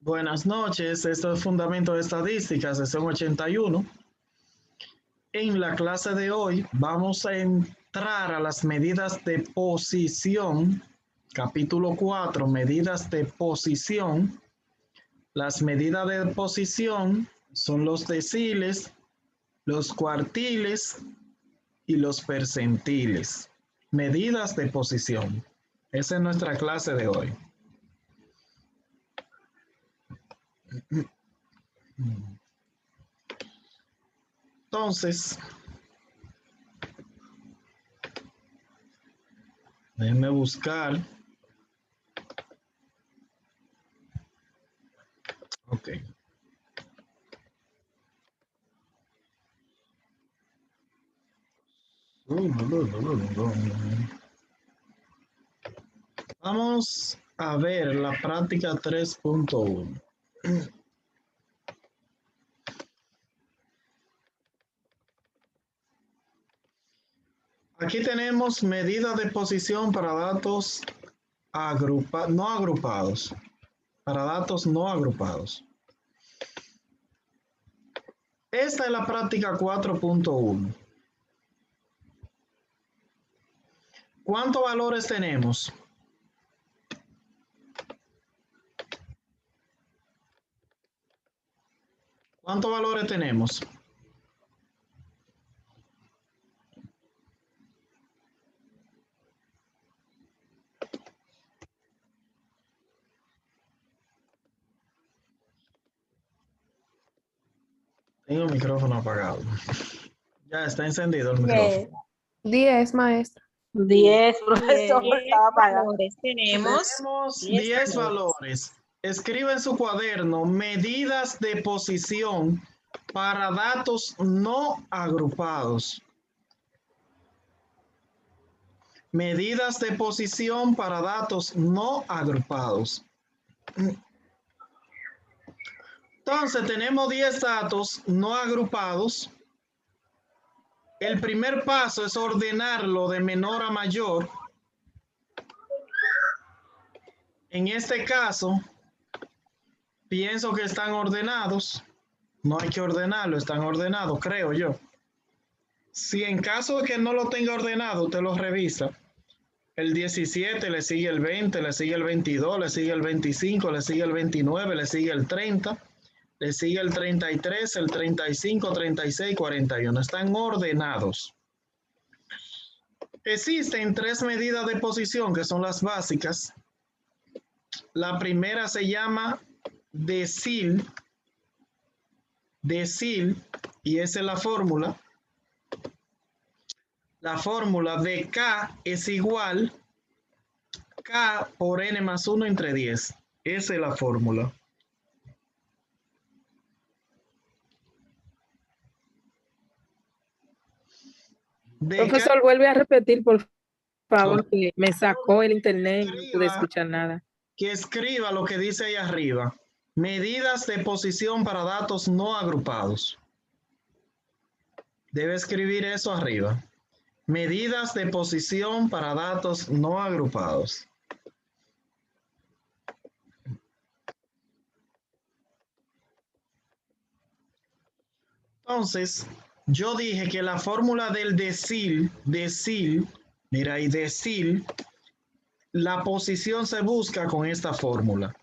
Buenas noches, esto es Fundamento de Estadística, sesión 81. En la clase de hoy vamos a entrar a las medidas de posición, capítulo 4, medidas de posición. Las medidas de posición son los deciles, los cuartiles y los percentiles. Medidas de posición. Esa es nuestra clase de hoy. Entonces, déjenme buscar. Ok. Vamos a ver la práctica 3.1. Aquí tenemos medida de posición para datos no agrupados. Para datos no agrupados. Esta es la práctica 4.1. ¿Cuántos valores tenemos? ¿Cuántos valores tenemos? Tengo el micrófono apagado. Ya está encendido el micrófono. 10, maestra. 10, profesor. 10 valores tenemos. Tenemos 10 valores. Escribe en su cuaderno medidas de posición para datos no agrupados. Medidas de posición para datos no agrupados. Entonces tenemos 10 datos no agrupados. El primer paso es ordenarlo de menor a mayor. En este caso, pienso que están ordenados. No hay que ordenarlo, están ordenados, creo yo. Si en caso de que no lo tenga ordenado, usted lo revisa. El 17 le sigue el 20, le sigue el 22, le sigue el 25, le sigue el 29, le sigue el 30, le sigue el 33, el 35, 36, 41. Están ordenados. Existen 3 medidas de posición que son las básicas. La primera se llama decil, y esa es la fórmula. La fórmula de K es igual K por N más 1 entre 10. Esa es la fórmula. Profesor, vuelve a repetir, por favor, que me sacó el internet y no pude escuchar nada. Que escriba lo que dice ahí arriba. Medidas de posición para datos no agrupados. Debe escribir eso arriba. Medidas de posición para datos no agrupados. Entonces, yo dije que la fórmula del decil, mira ahí, decil, la posición se busca con esta fórmula.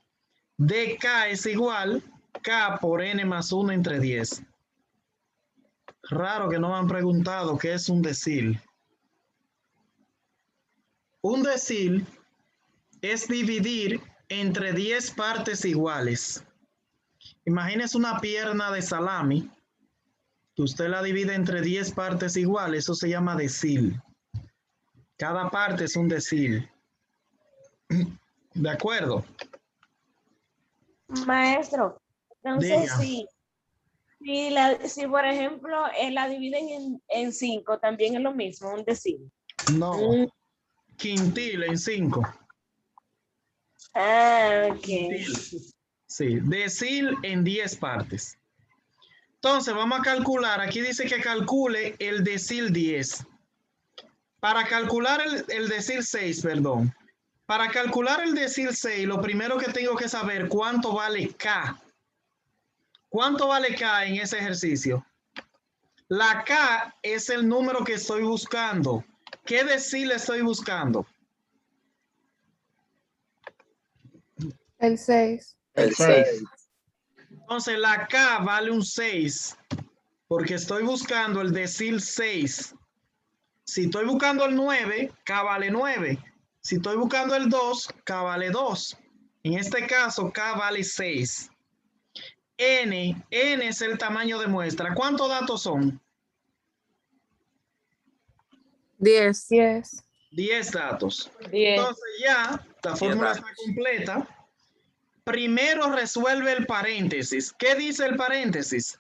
dk es igual K por N más 1 entre 10. Raro que no me han preguntado qué es un decil. Un decil es dividir entre 10 partes iguales. Imagínese una pierna de salami, que usted la divide entre 10 partes iguales, eso se llama decil. Cada parte es un decil. ¿De acuerdo? Maestro, entonces si por ejemplo la dividen en 5, también es lo mismo, un decil. No, quintil en 5. Ah, ok. Quintil. Sí, decil en 10 partes. Entonces vamos a calcular, aquí dice que calcule el decil 10. Para calcular el decil 6, perdón. Para calcular el decil 6, lo primero que tengo que saber cuánto vale K. ¿Cuánto vale K en ese ejercicio? La K es el número que estoy buscando. ¿Qué decil estoy buscando? El 6. El 6. Entonces la K vale un 6 porque estoy buscando el decil 6. Si estoy buscando el 9, K vale 9. Si estoy buscando el 2, K vale 2. En este caso, K vale 6. N es el tamaño de muestra. ¿Cuántos datos son? 10. 10 datos. 10. Entonces ya la fórmula está completa. Primero resuelve el paréntesis. ¿Qué dice el paréntesis?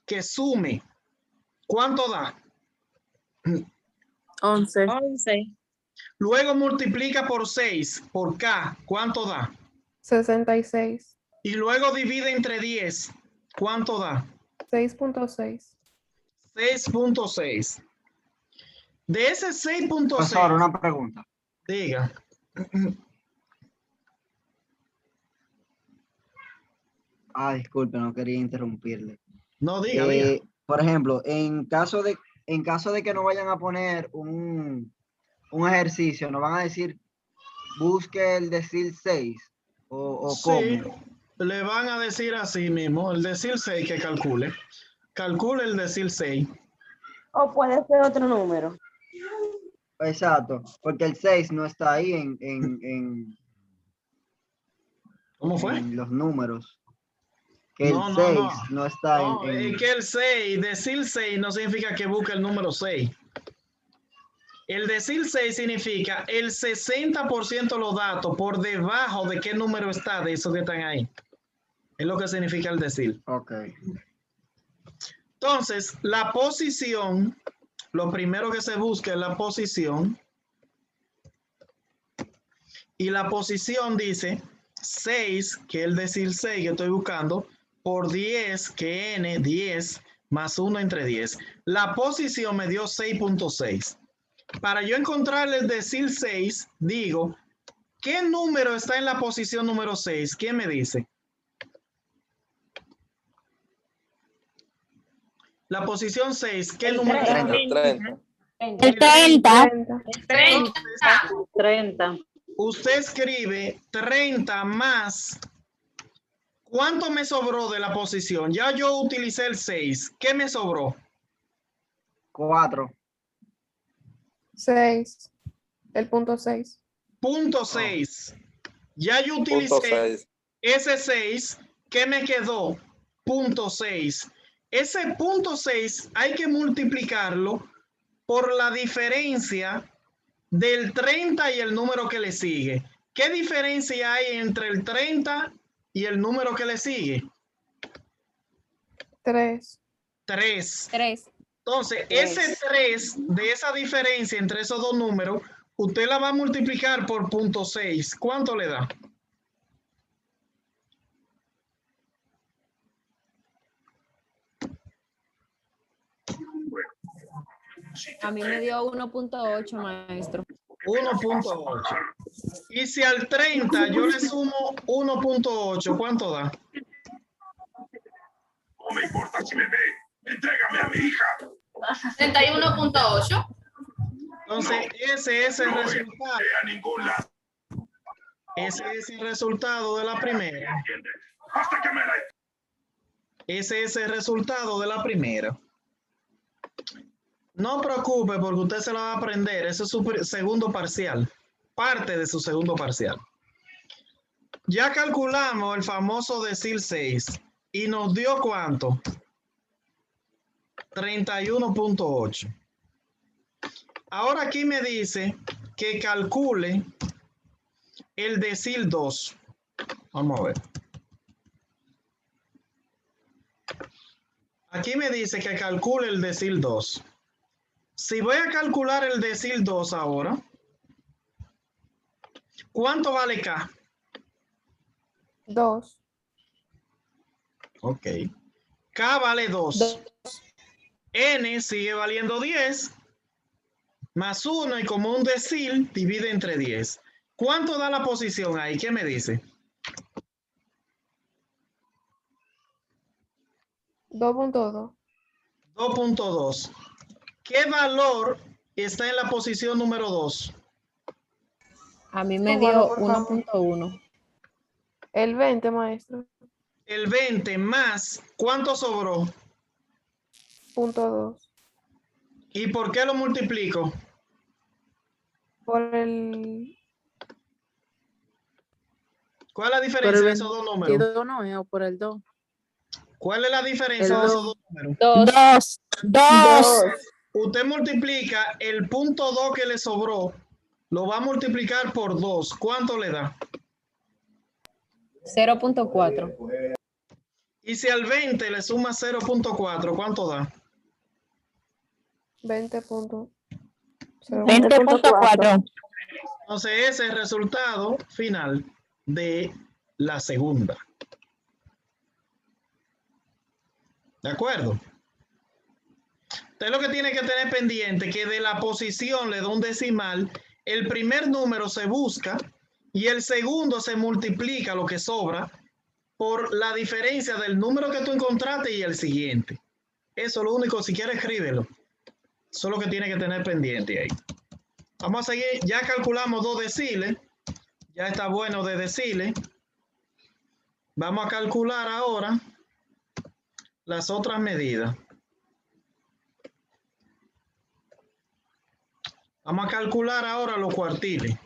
Que sume. ¿Cuánto da? 11. 11. Luego multiplica por 6, por K. ¿Cuánto da? 66. Y luego divide entre 10. ¿Cuánto da? 6.6. 6.6. De ese 6.6. Profesor, una pregunta. Diga. Disculpe, no quería interrumpirle. No, diga. Por ejemplo, en caso de que no vayan a poner un ejercicio, nos van a decir, busque el decil 6 o Sí, cómo. le van a decir así mismo, el decil 6 que calcule. Calcule el decil 6. O puede ser otro número. Exacto, porque el 6 no está ahí en ¿Cómo fue? en los números. Que No, el no, 6 no. no está No, en... es que el 6, decil 6 no significa que busque el número 6. El decil 6 significa el 60% de los datos por debajo de qué número está de esos que están ahí. Es lo que significa el decil. Ok. Entonces, la posición, lo primero que se busca es la posición. Y la posición dice 6, que es el decil 6 que estoy buscando, por 10, que n, 10, más 1 entre 10. La posición me dio 6.6. Para yo encontrar el decil 6, digo, ¿qué número está en la posición número 6? ¿Quién me dice? La posición 6, ¿qué número está? 30. El 30. 30. Usted escribe 30 más. ¿Cuánto me sobró de la posición? Ya yo utilicé el 6. ¿Qué me sobró? 4. 6. El punto 6. Punto 6. Ya yo utilicé ese 6. ¿Qué me quedó? Punto 6. Ese punto 6 hay que multiplicarlo por la diferencia del 30 y el número que le sigue. ¿Qué diferencia hay entre el 30 y el número que le sigue? 3. 3. 3. Entonces, ese 3 de esa diferencia entre esos dos números, usted la va a multiplicar por punto 6. ¿Cuánto le da? A mí me dio 1.8, maestro. 1.8. Y si al 30 yo le sumo 1.8, ¿cuánto da? No me importa si me ve. Entrégame a mi hija. 61.8. Entonces, ese es el resultado. A ningún lado. Ese es el resultado de la primera. ¿Entiendes? Hasta que me la... Ese es el resultado de la primera. No preocupe porque usted se lo va a aprender. Ese es su segundo parcial. Parte de su segundo parcial. Ya calculamos el famoso decil 6 y nos dio ¿cuánto? 31.8. Ahora aquí me dice que calcule el decil 2. Vamos a ver. Aquí me dice que calcule el decil 2. Si voy a calcular el decil 2 ahora, ¿cuánto vale K? 2. Ok. K vale 2. N sigue valiendo 10. Más 1 y como un decil divide entre 10. ¿Cuánto da la posición ahí? ¿Qué me dice? 2.2. 2.2. ¿Qué valor está en la posición número 2? A mí me Súmalo, dio por favor. 1.1. El 20, maestro. El 20 más, ¿cuánto sobró? .2. ¿Y por qué lo multiplico? Por el... ¿Cuál es la Por diferencia de el esos dos números? 22 no es, o por el 2. ¿Cuál es la diferencia El de esos 2. dos números? 2. 2. Usted multiplica el punto 2 que le sobró, lo va a multiplicar por 2. ¿Cuánto le da? 0.4. Y si al 20 le suma 0.4, ¿cuánto da? 20.0. 20.4. Entonces ese es el resultado final de la segunda. ¿De acuerdo? Usted lo que tiene que tener pendiente que de la posición le da un decimal, el primer número se busca y el segundo se multiplica lo que sobra por la diferencia del número que tú encontraste y el siguiente. Eso es lo único, si quieres escríbelo. Eso es lo que tiene que tener pendiente ahí. Vamos a seguir, ya calculamos 2 deciles, ya está bueno de deciles. Vamos a calcular ahora las otras medidas. Vamos a calcular ahora los cuartiles.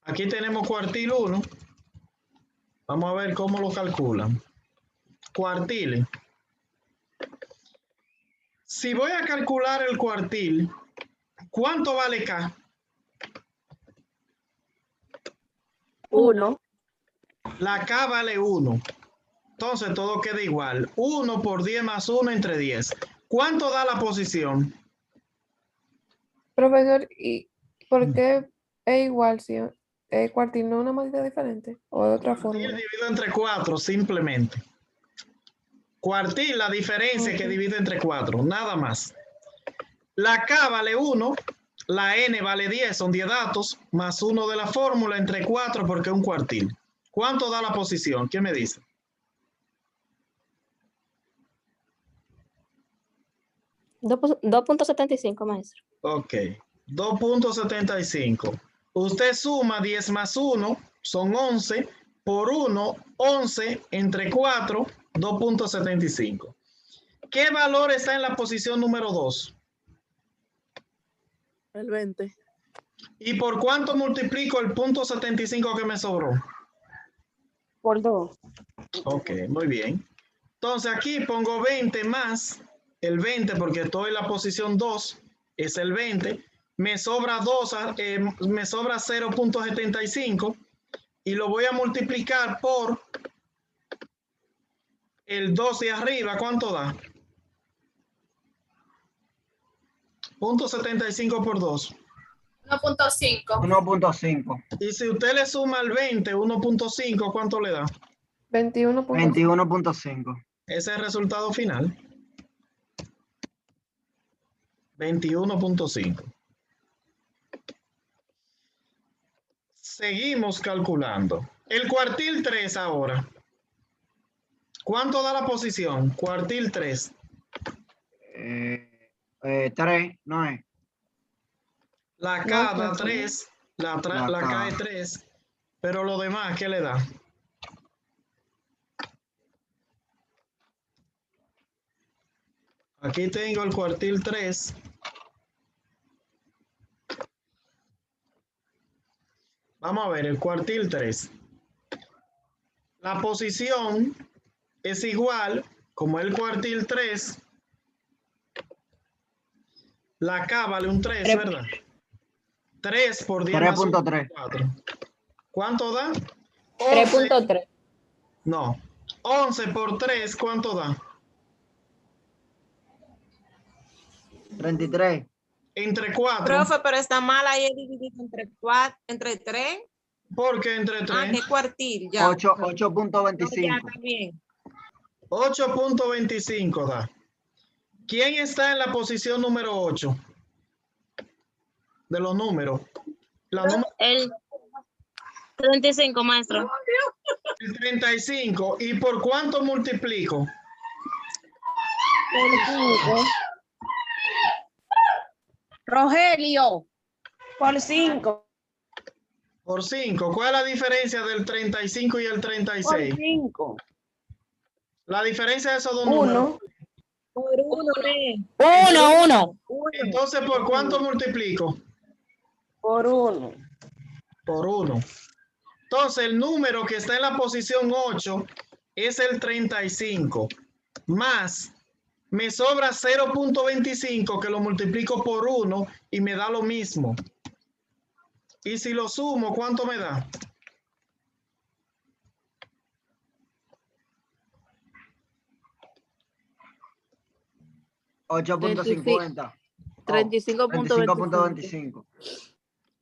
Aquí tenemos cuartil 1. Vamos a ver cómo lo calculan. Cuartiles. Si voy a calcular el cuartil, ¿cuánto vale K? 1. La K vale 1. Entonces todo queda igual. 1 por 10 más 1 entre 10. ¿Cuánto da la posición? Profesor, ¿y por qué es igual si el cuartil no es una medida diferente o de otra Cuartil fórmula? dividido entre 4, simplemente. Cuartil, la diferencia que divide entre 4, nada más. La K vale 1, la N vale 10, son 10 datos, más 1 de la fórmula entre 4 porque es un cuartil. ¿Cuánto da la posición? ¿Qué me dice? 2.75, maestro. Ok, 2.75. Usted suma 10 más 1, son 11, por 1, 11, entre 4, 2.75. ¿Qué valor está en la posición número 2? El 20. ¿Y por cuánto multiplico el punto 75 que me sobró? Por 2. Ok, muy bien. Entonces aquí pongo 20 más el 20 porque estoy en la posición 2, es el 20. Me sobra 2, me sobra 0.75 y lo voy a multiplicar por el 2 de arriba. ¿Cuánto da? 0.75 por 2. 1.5. 1.5. Y si usted le suma al 20, 1.5, ¿cuánto le da? 21.5. 21.5. Ese es el resultado final. 21.5. Seguimos calculando. El cuartil 3 ahora. ¿Cuánto da la posición? Cuartil 3. 3, no es. La K No, da no, 3. La La K K. es 3. Pero lo demás, ¿qué le da? Aquí tengo el cuartil 3. Vamos a ver, el cuartil 3. La posición es igual, como el cuartil 3. La K vale un 3, ¿verdad? 3 por 10 más 1, 3.3. 4. ¿Cuánto da? 11. 3.3. No. 11 por 3, ¿cuánto da? 33. Entre 4. Profe, pero está mal ahí dividido entre 4, entre 3. ¿Por qué entre 3? Ah, qué cuartil, ya. 8.25. No, ya está bien. 8.25 da. ¿Quién está en la posición número 8? De los números. El 35, maestro. El 35. ¿Y por cuánto multiplico? Rogelio. Por 5. Por 5. ¿Cuál es la diferencia del 35 y el Por 36? 5. La diferencia de esos dos números. 1. Por 1. 1. Entonces, ¿por cuánto multiplico? Por 1. Por 1. Entonces, el número que está en la posición 8 es el 35. Más, me sobra 0.25 que lo multiplico por 1 y me da lo mismo. Y si lo sumo, ¿cuánto me da? $8.50. 35.25.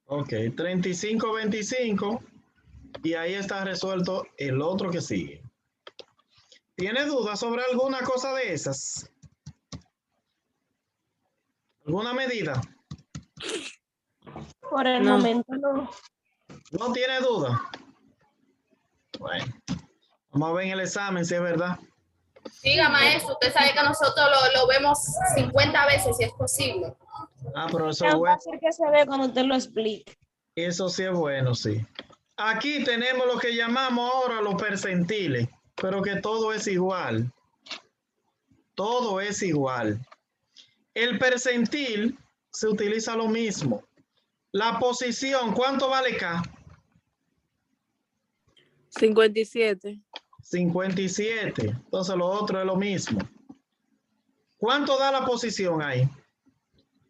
Ok, 35.25. Y ahí está resuelto el otro que sigue. ¿Tiene dudas sobre alguna cosa de esas? ¿Alguna medida? Por el No. momento no. ¿No tiene duda? Bueno, vamos a ver en el examen si es verdad. Siga, maestro, usted sabe que nosotros lo vemos 50 veces si es posible. Ah, pero eso es Tan bueno. fácil que se ve cuando usted lo explica. Eso sí es bueno, sí. Aquí tenemos lo que llamamos ahora los percentiles, pero que todo es igual. Todo es igual. El percentil se utiliza lo mismo. La posición, ¿cuánto vale K? 57. 57. Entonces lo otro es lo mismo. ¿Cuánto da la posición ahí?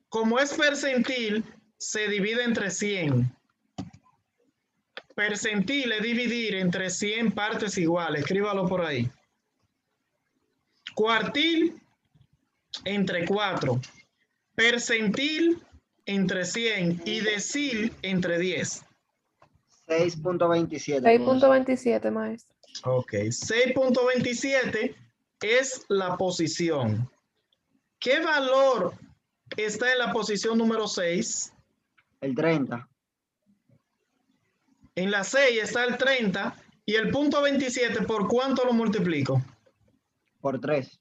Como es percentil, se divide entre 100. Percentil es dividir entre 100 partes iguales. Escríbalo por ahí. Cuartil entre 4. Percentil entre 100 y decil entre 10. 6.27. 6.27, maestro. Ok, 6.27 es la posición. ¿Qué valor está en la posición número 6? El 30. En la 6 está el 30 y el punto 27, ¿por cuánto lo multiplico? Por 3.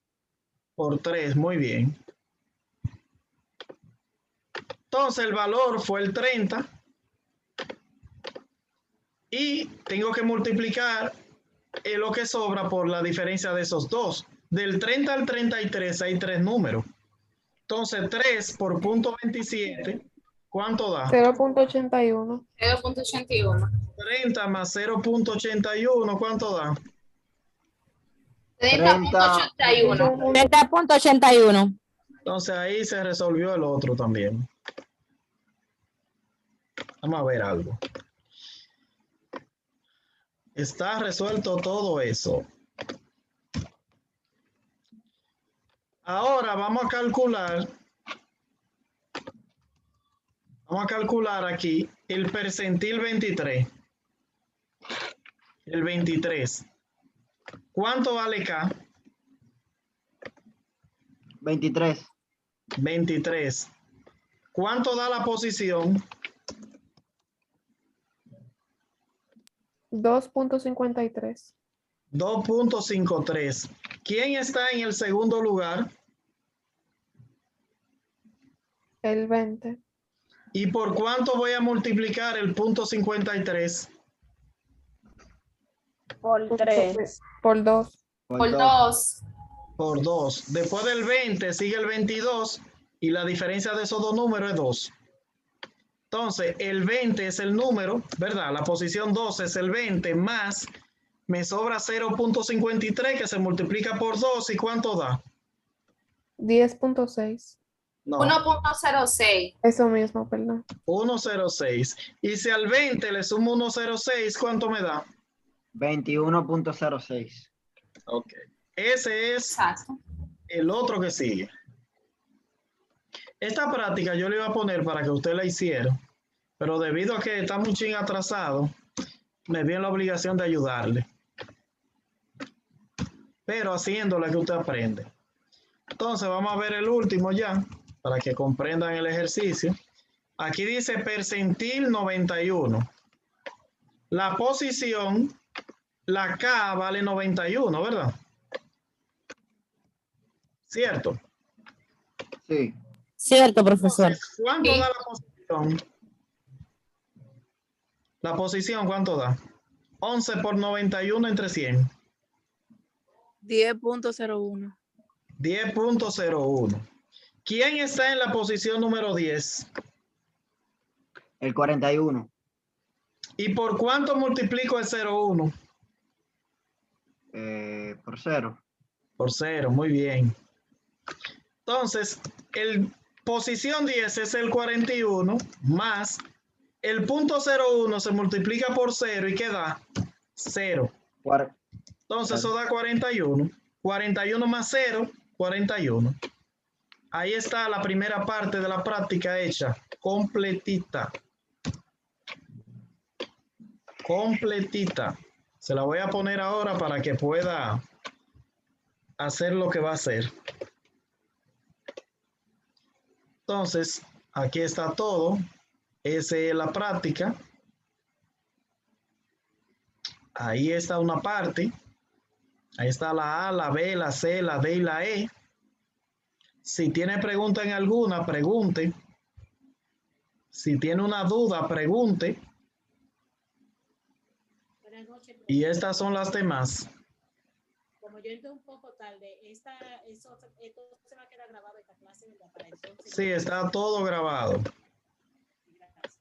Por 3, muy bien. Entonces el valor fue el 30 y tengo que multiplicar lo que sobra por la diferencia de esos dos. Del 30 al 33 hay 3 números. Entonces 3 por punto 27, ¿cuánto da? 0.81. 0.81. 30 más 0.81, ¿cuánto da? 30.81. 30.81. Entonces ahí se resolvió el otro también. Vamos a ver algo. Está resuelto todo eso. Ahora vamos a calcular. Vamos a calcular aquí el percentil 23. El 23. ¿Cuánto vale K? 23. 23. ¿Cuánto da la posición? 2.53. 2.53. ¿Quién está en el segundo lugar? El 20. ¿Y por cuánto voy a multiplicar el punto 53? Por 3. Por 2. Por 2. Por 2. Después del 20 sigue el 22 y la diferencia de esos dos números es 2. Entonces, el 20 es el número, ¿verdad? La posición 12 es el 20 más, me sobra 0.53 que se multiplica por 2 y ¿cuánto da? 10.6. No, 1.06. Eso mismo, perdón. 1.06. Y si al 20 le sumo 1.06, ¿cuánto me da? 21.06. Ok. Ese es Exacto. el otro que sigue. Esta práctica yo le iba a poner para que usted la hiciera, pero debido a que está muy ching atrasado, me vi en la obligación de ayudarle. Pero haciéndola que usted aprende. Entonces vamos a ver el último ya, para que comprendan el ejercicio. Aquí dice percentil 91. La posición, la K vale 91, ¿verdad? ¿Cierto? Sí. Cierto, profesor. Entonces, ¿cuánto da la posición? La posición, ¿cuánto da? 11 por 91 entre 100. 10.01. 10.01. ¿Quién está en la posición número 10? El 41. ¿Y por cuánto multiplico el 0,1? Por 0. Por 0, muy bien. Entonces, el posición 10 es el 41 más el punto 0,1 se multiplica por 0 y queda 0. Entonces, eso da 41. 41 más 0, 41. Ahí está la primera parte de la práctica hecha, completita. Completita. Se la voy a poner ahora para que pueda hacer lo que va a hacer. Entonces, aquí está todo. Esa es la práctica. Ahí está una parte. Ahí está la A, la B, la C, la D y la E. Si tiene pregunta en alguna, pregunte. Si tiene una duda, pregunte. Y estas son las demás. Como yo entré un poco tarde, esto se va a quedar grabado esta clase, ¿verdad? Para entonces. Sí, está todo grabado.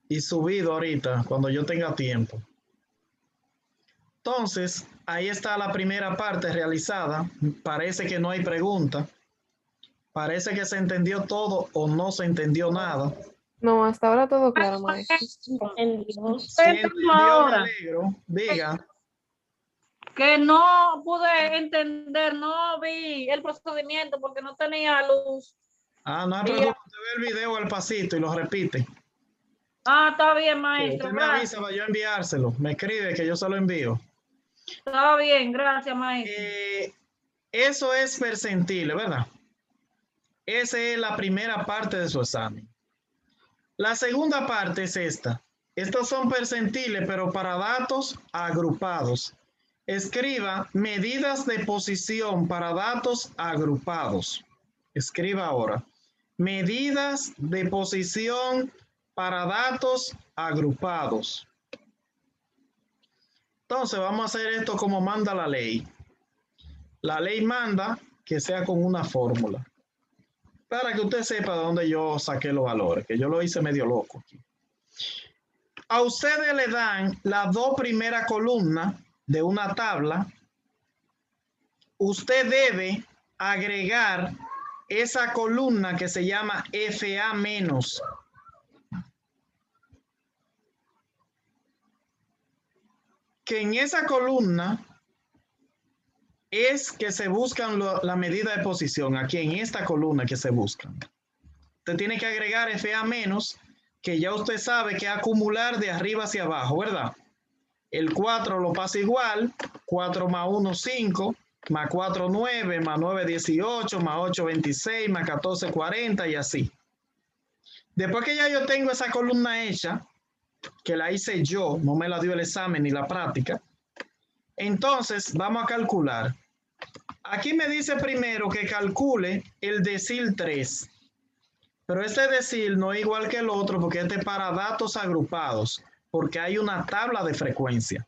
Y subido ahorita, cuando yo tenga tiempo. Entonces, ahí está la primera parte realizada. Parece que no hay pregunta. Parece que se entendió todo o no se entendió nada. No, hasta ahora todo claro, maestro. En Dios. Si entendió, me alegro. Diga. Que no pude entender, no vi el procedimiento porque no tenía luz. Ah, no se preocupe, usted ve el video al pasito y lo repite. Ah, está bien, Sí, maestro. usted me avisa para yo enviárselo. Me escribe que yo se lo envío. Está bien, gracias, maestro. Eso es percentiles, ¿verdad? Esa es la primera parte de su examen. La segunda parte es esta. Estos son percentiles, pero para datos agrupados. Escriba medidas de posición para datos agrupados. Escriba ahora. Medidas de posición para datos agrupados. Entonces vamos a hacer esto como manda la ley. La ley manda que sea con una fórmula. Para que usted sepa de dónde yo saqué los valores, que yo lo hice medio loco aquí. A ustedes le dan las dos primeras columnas de una tabla. Usted debe agregar esa columna que se llama FA menos. Que en esa columna es que se buscan la medida de posición, aquí en esta columna que se buscan. Usted tiene que agregar FA menos, que ya usted sabe que acumular de arriba hacia abajo, ¿verdad? El 4 lo pasa igual, 4 más 1, 5, más 4, 9, más 9, 18, más 8, 26, más 14, 40 y así. Después que ya yo tengo esa columna hecha, que la hice yo, no me la dio el examen ni la práctica, entonces vamos a calcular. Aquí me dice primero que calcule el decil 3, pero este decil no es igual que el otro porque este es para datos agrupados, porque hay una tabla de frecuencia.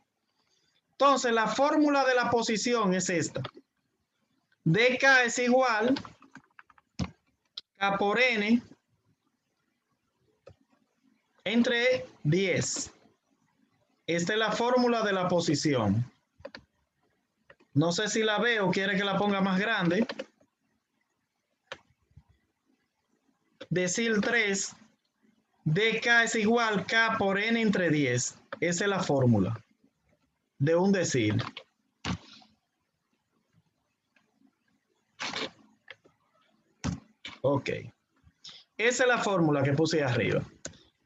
Entonces la fórmula de la posición es esta. dk es igual K por N entre 10. Esta es la fórmula de la posición. No sé si la veo, quiere que la ponga más grande. Decil 3, dk es igual K por N entre 10. Esa es la fórmula de un decil. Ok. Esa es la fórmula que puse ahí arriba.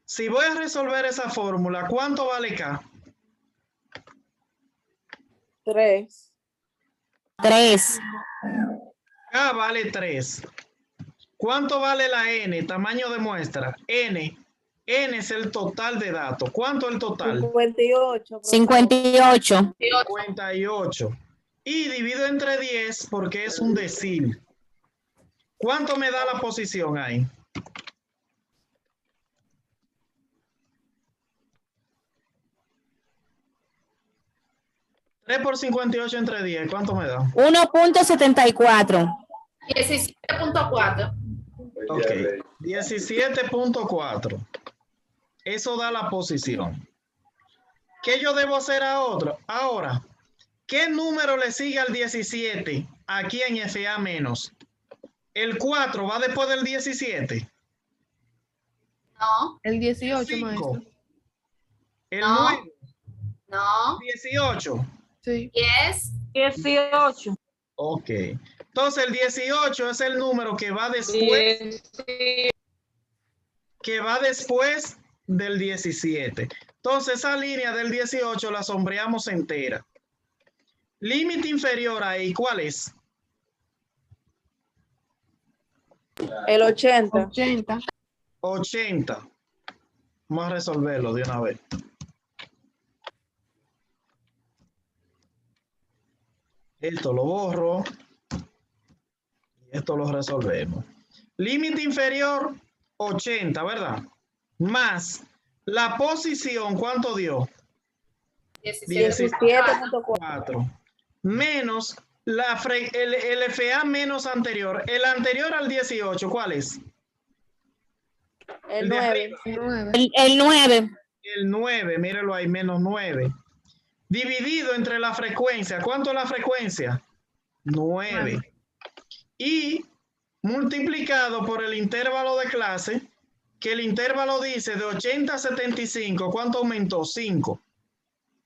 Si voy a resolver esa fórmula, ¿cuánto vale K? 3. 3. K vale 3. ¿Cuánto vale la N? Tamaño de muestra. N N es el total de datos. ¿Cuánto es el total? 58. 58. 58. Y divido entre 10 porque es un decil. ¿Cuánto me da la posición ahí? ¿3 por 58 entre 10? ¿Cuánto me da? 1.74. 17.4. Ok. 17.4. Eso da la posición. ¿Qué yo debo hacer ahora? ¿Qué número le sigue al 17 aquí en FA menos? ¿El 4 va después del 17? No, El 18, 5. maestro. ¿El No. 9? no. 18. Sí. 10. 18. Ok. Entonces el 18 es el número que va después, del 17. Entonces esa línea del 18 la sombreamos entera. Límite inferior ahí, ¿cuál es? El 80. 80. 80. Vamos a resolverlo de una vez. Esto lo borro. Esto lo resolvemos. Límite inferior, 80, ¿verdad? Más la posición, ¿cuánto dio? 17.4. Menos el FA menos anterior. El anterior al 18, ¿cuál es? El de 9. arriba. 9. El 9. El 9, míralo ahí, menos 9. Dividido entre la frecuencia. ¿Cuánto es la frecuencia? 9. Y multiplicado por el intervalo de clase, que el intervalo dice de 80 a 75, ¿cuánto aumentó? 5.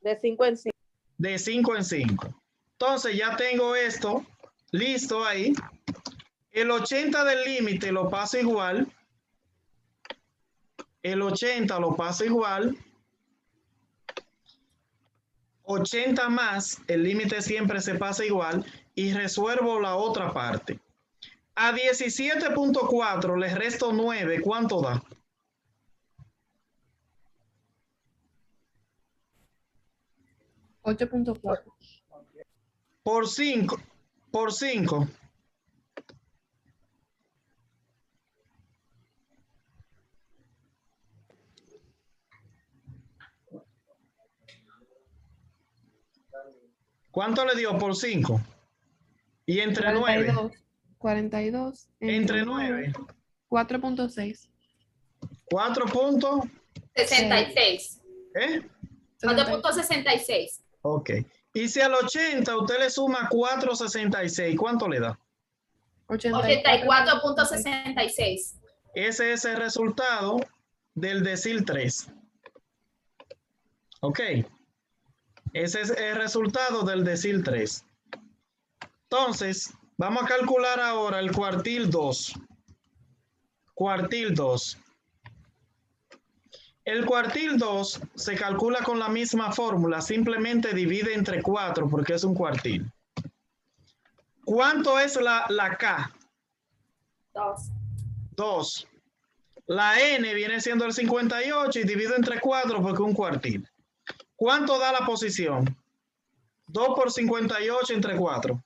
De 5 en 5. De 5 en 5. Entonces ya tengo esto listo ahí. El 80 del límite lo paso igual. El 80 lo paso igual. 80 más, el límite siempre se pasa igual y resuelvo la otra parte. A 17.4 le resto 9, ¿cuánto da? $8.4. Por 5. Por 5. ¿Cuánto le dio por 5? Y entre 9. 42. Entre 9. 4.6. 66. ¿Eh? 4.66. Ok. Y si al 80 usted le suma 4.66, ¿cuánto le da? 84.66. Ese es el resultado del decil 3. Ok. Ese es el resultado del decil 3. Entonces, vamos a calcular ahora el cuartil 2. Cuartil 2. El cuartil 2 se calcula con la misma fórmula, simplemente divide entre 4 porque es un cuartil. ¿Cuánto es la K? 2. 2. La N viene siendo el 58 y divido entre 4 porque es un cuartil. ¿Cuánto da la posición? 2 por 58 entre 4.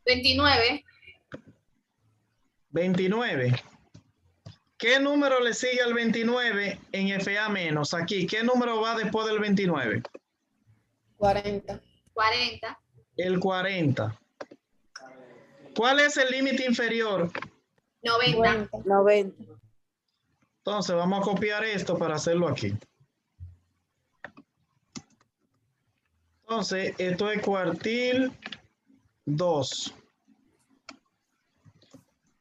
29. 29. ¿Qué número le sigue al 29 en FA menos? Aquí, ¿qué número va después del 29? 40. 40. El 40. ¿Cuál es el límite inferior? 90. 90. Entonces, vamos a copiar esto para hacerlo aquí. Entonces, esto es cuartil 2.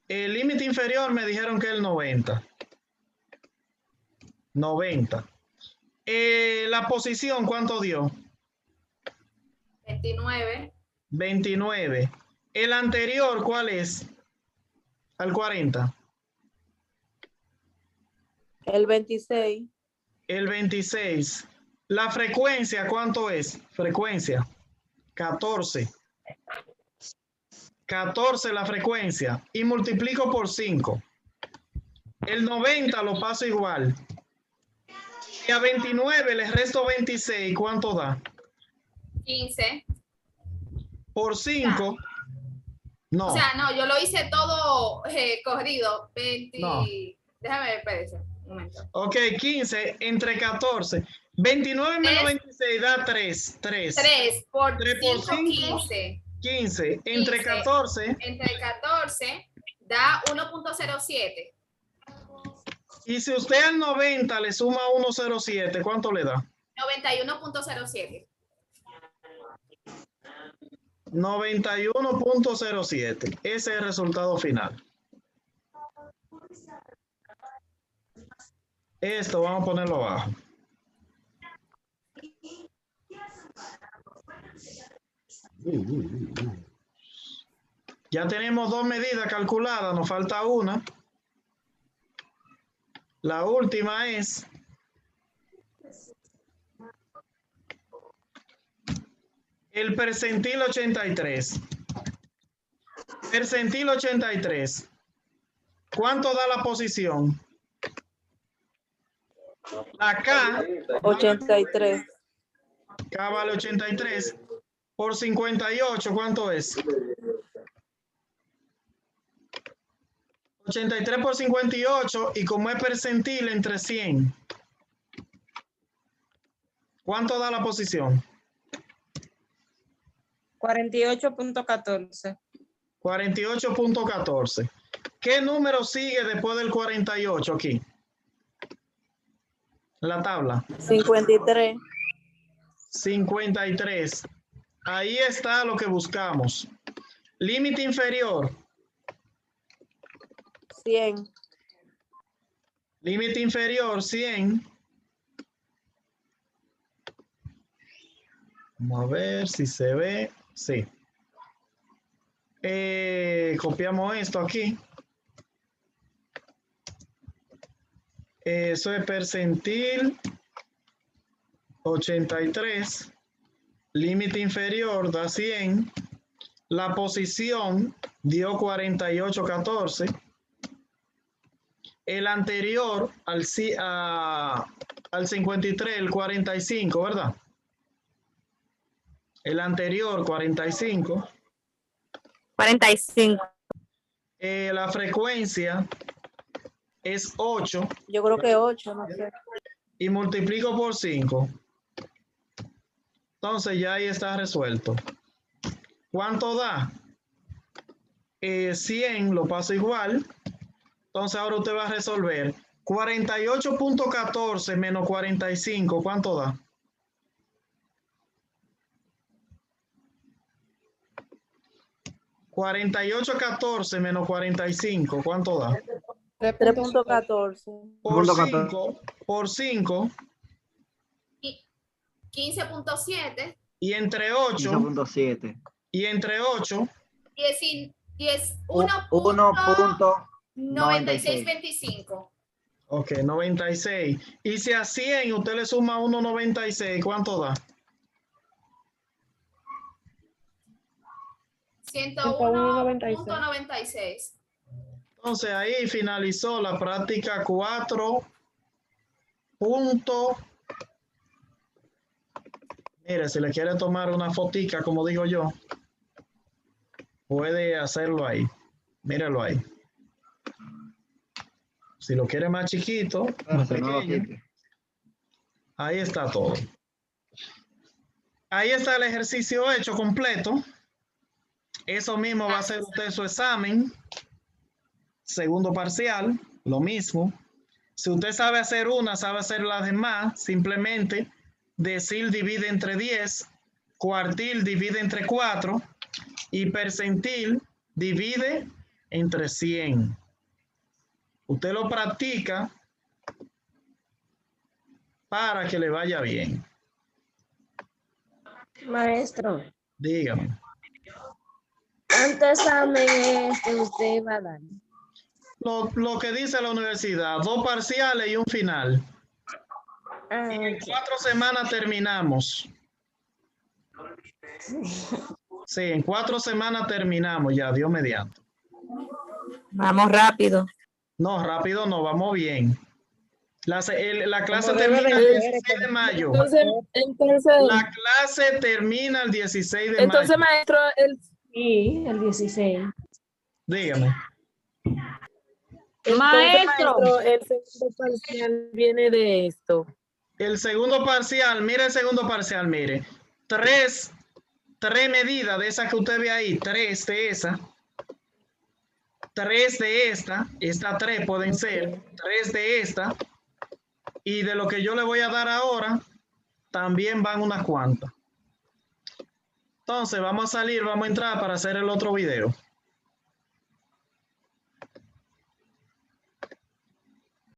El límite inferior me dijeron que es el 90. 90. La posición, ¿cuánto dio? 29. 29. El anterior, ¿cuál es? Al 40. El 26. El 26. La frecuencia, ¿cuánto es? Frecuencia. 14. 14 la frecuencia y multiplico por 5. El 90 lo paso igual. Y a 29 le resto 26. ¿Cuánto da? 15. Por 5. No. O sea, no, yo lo hice todo corrido. 20. No. Déjame ver, espérese. Un momento. Ok, 15 entre 14. 29 menos 26 da 3. 3 por 3 por 5, 5, 15. 15. Entre 15. 14. Entre 14 da 1.07. Y si usted al 90 le suma 1.07, ¿cuánto le da? 91.07. 91.07. Ese es el resultado final. Esto vamos a ponerlo abajo. Ya tenemos 2 medidas calculadas, nos falta una. La última es el percentil 83. Percentil 83. ¿Cuánto da la posición? La K. 83. K vale 83. Por 58, ¿cuánto es? 83 por 58, y como es percentil entre 100, ¿cuánto da la posición? 48.14. 48.14. ¿Qué número sigue después del 48 aquí? La tabla. 53. 53. Ahí está lo que buscamos. Límite inferior. 100. Límite inferior 100. Vamos a ver si se ve. Sí. Copiamos esto aquí. Eso es percentil 83. Límite inferior da 100. La posición dio 48.14. El anterior al 53, el 45, ¿verdad? El anterior, 45. 45. La frecuencia es 8. Yo creo que 8, no sé. Y multiplico por 5. Entonces ya ahí está resuelto. ¿Cuánto da? 100 lo paso igual. Entonces ahora usted va a resolver 48.14 menos 45. ¿Cuánto da? $48.14 menos 45. ¿Cuánto da? 3.14. Por 5. 15.7. Y entre 8. 15.7. Y entre 8. 1.9625. Ok, 96. Y si a 100 usted le suma 1.96, ¿cuánto da? 101.96. Entonces ahí finalizó la práctica 4. Mire, si le quiere tomar una fotica, como digo yo, puede hacerlo ahí. Míralo ahí. Si lo quiere más chiquito, más pequeño, ahí está todo. Ahí está el ejercicio hecho completo. Eso mismo va a hacer usted su examen. Segundo parcial, lo mismo. Si usted sabe hacer una, sabe hacer las demás, simplemente decil divide entre 10, cuartil divide entre 4 y percentil divide entre 100. Usted lo practica para que le vaya bien. Maestro, Dígame. ¿cuántos exámenes usted va a dar? Lo que dice la universidad, 2 parciales y un final. Y en 4 semanas terminamos. Sí, en 4 semanas terminamos ya, Dios mediante. Vamos rápido. No, rápido no, vamos bien. La clase Como debe termina de el ser. 16 de mayo. Entonces, La clase termina el 16 de entonces mayo. maestro, Sí, el 16. Dígame. entonces, Maestro. el segundo parcial viene de esto. El segundo parcial, mire el segundo parcial, mire. Tres medidas de esas que usted ve ahí, 3 de esas. 3 de esta, estas 3 pueden ser, 3 de esta, y de lo que yo le voy a dar ahora, también van unas cuantas. Entonces, vamos a salir, vamos a entrar para hacer el otro video.